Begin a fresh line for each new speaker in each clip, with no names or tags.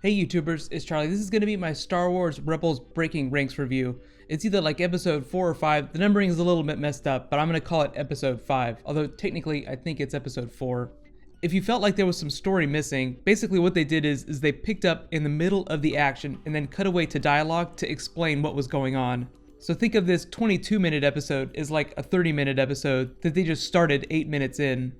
Hey YouTubers, it's Charlie. This is going to be my Star Wars Rebels Breaking Ranks review. It's either like episode 4 or 5. The numbering is a little bit messed up, but I'm going to call it episode 5, although technically I think it's episode 4. If you felt like there was some story missing, basically what they did is they picked up in the middle of the action and then cut away to dialogue to explain what was going on. So think of this 22-minute episode as like a 30-minute episode that they just started 8 minutes in.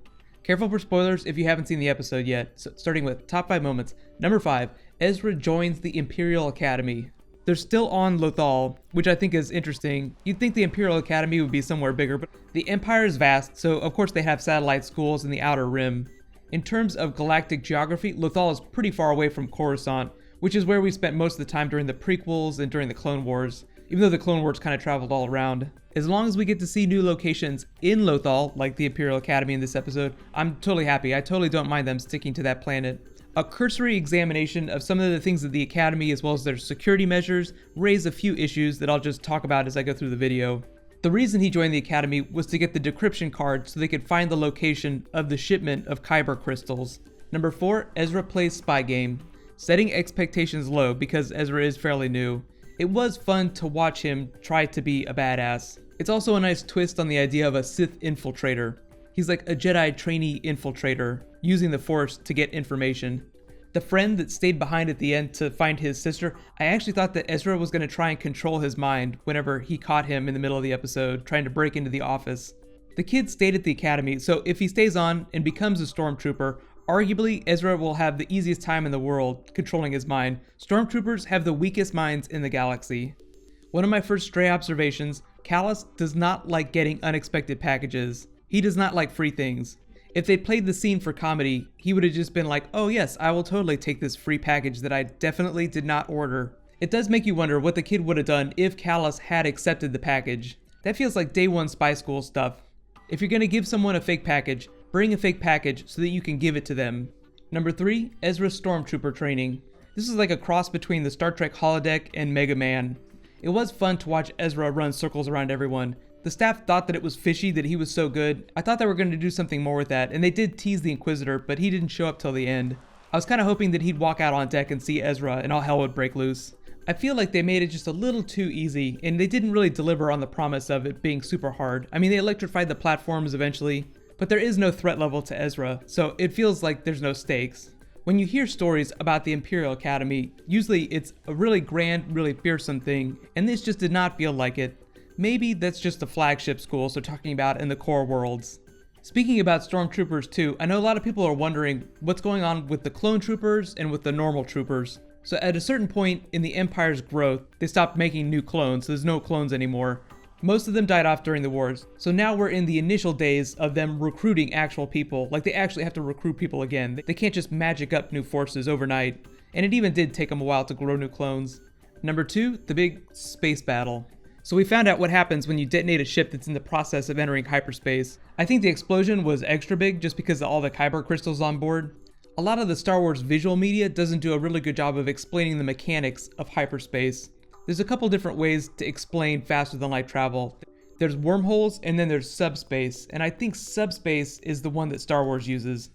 Careful for spoilers if you haven't seen the episode yet. So starting with top 5 moments. Number 5, Ezra joins the Imperial Academy. They're still on Lothal, which I think is interesting. You'd think the Imperial Academy would be somewhere bigger, but the Empire is vast, so of course they have satellite schools in the Outer Rim. In terms of galactic geography, Lothal is pretty far away from Coruscant, which is where we spent most of the time during the prequels and during the Clone Wars, even though the Clone Wars kind of traveled all around. As long as we get to see new locations in Lothal, like the Imperial Academy in this episode, I'm totally happy. I totally don't mind them sticking to that planet. A cursory examination of some of the things of the Academy as well as their security measures raise a few issues that I'll just talk about as I go through the video. The reason he joined the Academy was to get the decryption card so they could find the location of the shipment of Kyber crystals. Number 4, Ezra plays spy game, setting expectations low because Ezra is fairly new. It was fun to watch him try to be a badass. It's also a nice twist on the idea of a Sith infiltrator. He's like a Jedi trainee infiltrator, using the Force to get information. The friend that stayed behind at the end to find his sister, I actually thought that Ezra was going to try and control his mind whenever he caught him in the middle of the episode trying to break into the office. The kid stayed at the Academy, so if he stays on and becomes a stormtrooper, arguably Ezra will have the easiest time in the world controlling his mind. Stormtroopers have the weakest minds in the galaxy. One of my first stray observations, Kallus does not like getting unexpected packages. He does not like free things. If they played the scene for comedy, he would have just been like, oh yes, I will totally take this free package that I definitely did not order. It does make you wonder what the kid would have done if Kallus had accepted the package. That feels like day one spy school stuff. If you're going to give someone a fake package, bring a fake package so that you can give it to them. Number 3, Ezra's Stormtrooper training. This is like a cross between the Star Trek holodeck and Mega Man. It was fun to watch Ezra run circles around everyone. The staff thought that it was fishy that he was so good. I thought they were going to do something more with that, and they did tease the Inquisitor, but he didn't show up till the end. I was kind of hoping that he'd walk out on deck and see Ezra and all hell would break loose. I feel like they made it just a little too easy, and they didn't really deliver on the promise of it being super hard. I mean, they electrified the platforms eventually, but there is no threat level to Ezra, so it feels like there's no stakes. When you hear stories about the Imperial Academy, usually it's a really grand, really fearsome thing, and this just did not feel like it. Maybe that's just the flagship schools they're talking about in the core worlds. Speaking about stormtroopers too, I know a lot of people are wondering what's going on with the clone troopers and with the normal troopers. So at a certain point in the Empire's growth, they stopped making new clones, so there's no clones anymore. Most of them died off during the wars, so now we're in the initial days of them recruiting actual people, like they actually have to recruit people again. They can't just magic up new forces overnight, and it even did take them a while to grow new clones. Number 2, the big space battle. So we found out what happens when you detonate a ship that's in the process of entering hyperspace. I think the explosion was extra big just because of all the Kyber crystals on board. A lot of the Star Wars visual media doesn't do a really good job of explaining the mechanics of hyperspace. There's a couple different ways to explain faster than light travel. There's wormholes and then there's subspace, and I think subspace is the one that Star Wars uses.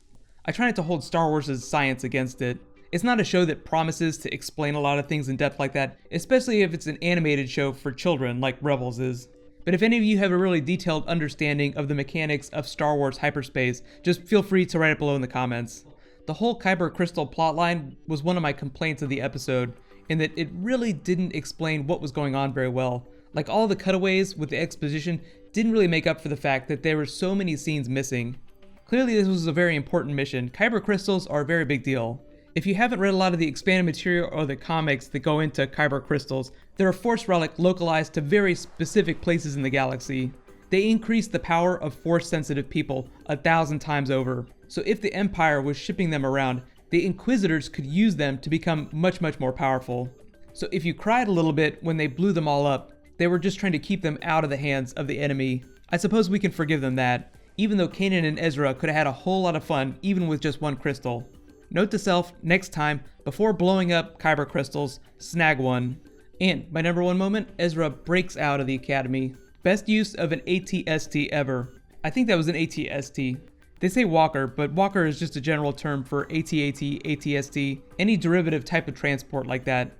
I try not to hold Star Wars' science against it. It's not a show that promises to explain a lot of things in depth like that, especially if it's an animated show for children like Rebels is. But if any of you have a really detailed understanding of the mechanics of Star Wars hyperspace, just feel free to write it below in the comments. The whole Kyber crystal plotline was one of my complaints of the episode, in that it really didn't explain what was going on very well. Like all the cutaways with the exposition didn't really make up for the fact that there were so many scenes missing. Clearly this was a very important mission. Kyber crystals are a very big deal. If you haven't read a lot of the expanded material or the comics that go into Kyber crystals, they're a Force relic localized to very specific places in the galaxy. They increase the power of Force-sensitive people 1,000 times over. So if the Empire was shipping them around, the Inquisitors could use them to become much more powerful. So if you cried a little bit when they blew them all up, they were just trying to keep them out of the hands of the enemy. I suppose we can forgive them that, even though Kanan and Ezra could have had a whole lot of fun even with just one crystal. Note to self, next time, before blowing up Kyber crystals, snag one. And my number 1 moment, Ezra breaks out of the Academy. Best use of an ATST ever. I think that was an ATST. They say walker, but walker is just a general term for AT-AT, ATST, any derivative type of transport like that.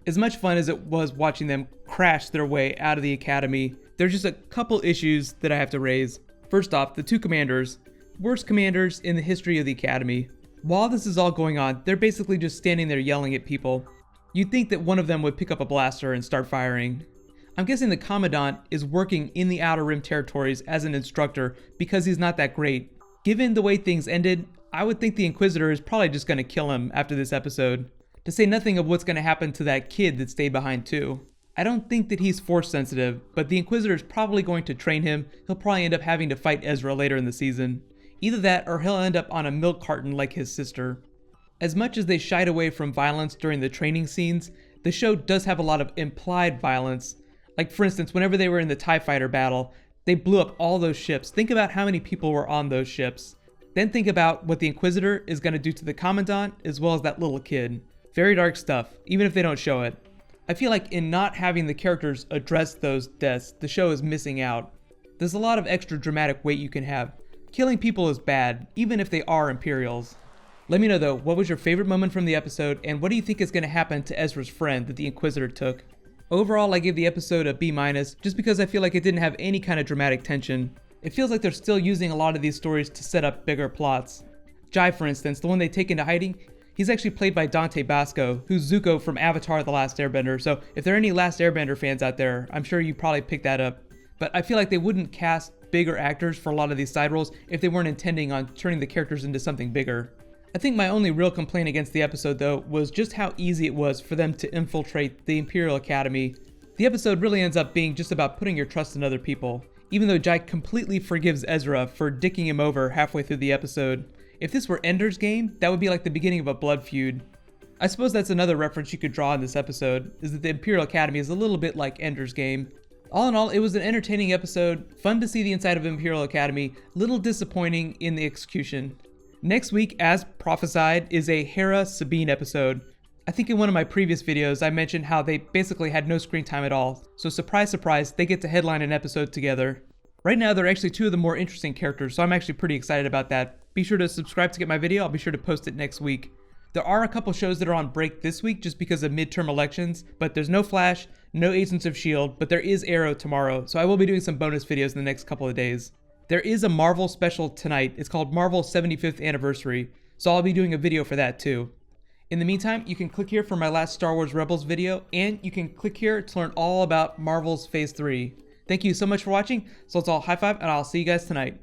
As much fun as it was watching them crash their way out of the academy, there's just a couple issues that I have to raise. First off, the two commanders, worst commanders in the history of the academy. While this is all going on, they're basically just standing there yelling at people. You'd think that one of them would pick up a blaster and start firing. I'm guessing the Commandant is working in the Outer Rim territories as an instructor because he's not that great. Given the way things ended, I would think the Inquisitor is probably just going to kill him after this episode. To say nothing of what's going to happen to that kid that stayed behind too. I don't think that he's force sensitive, but the Inquisitor is probably going to train him. He'll probably end up having to fight Ezra later in the season. Either that or he'll end up on a milk carton like his sister. As much as they shied away from violence during the training scenes, the show does have a lot of implied violence. Like for instance, whenever they were in the TIE fighter battle, they blew up all those ships. Think about how many people were on those ships. Then think about what the Inquisitor is going to do to the Commandant as well as that little kid. Very dark stuff, even if they don't show it. I feel like in not having the characters address those deaths, the show is missing out. There's a lot of extra dramatic weight you can have. Killing people is bad, even if they are Imperials. Let me know though, what was your favorite moment from the episode, and what do you think is going to happen to Ezra's friend that the Inquisitor took? Overall, I give the episode a B-, just because I feel like it didn't have any kind of dramatic tension. It feels like they're still using a lot of these stories to set up bigger plots. Jai, for instance, the one they take into hiding, he's actually played by Dante Basco, who's Zuko from Avatar: The Last Airbender, so if there are any Last Airbender fans out there, I'm sure you probably picked that up. But I feel like they wouldn't cast bigger actors for a lot of these side roles if they weren't intending on turning the characters into something bigger. I think my only real complaint against the episode though was just how easy it was for them to infiltrate the Imperial Academy. The episode really ends up being just about putting your trust in other people, even though Jai completely forgives Ezra for dicking him over halfway through the episode. If this were Ender's Game, that would be like the beginning of a blood feud. I suppose that's another reference you could draw in this episode, is that the Imperial Academy is a little bit like Ender's Game. All in all, it was an entertaining episode, fun to see the inside of Imperial Academy, little disappointing in the execution. Next week, as prophesied, is a Hera Sabine episode. I think in one of my previous videos, I mentioned how they basically had no screen time at all, so surprise surprise, they get to headline an episode together. Right now, they're actually two of the more interesting characters, so I'm actually pretty excited about that. Be sure to subscribe to get my video, I'll be sure to post it next week. There are a couple shows that are on break this week just because of midterm elections, but there's no Flash, no Agents of S.H.I.E.L.D., but there is Arrow tomorrow, so I will be doing some bonus videos in the next couple of days. There is a Marvel special tonight. It's called Marvel 75th Anniversary, so I'll be doing a video for that too. In the meantime, you can click here for my last Star Wars Rebels video, and you can click here to learn all about Marvel's Phase 3. Thank you so much for watching, so let's all high five, and I'll see you guys tonight.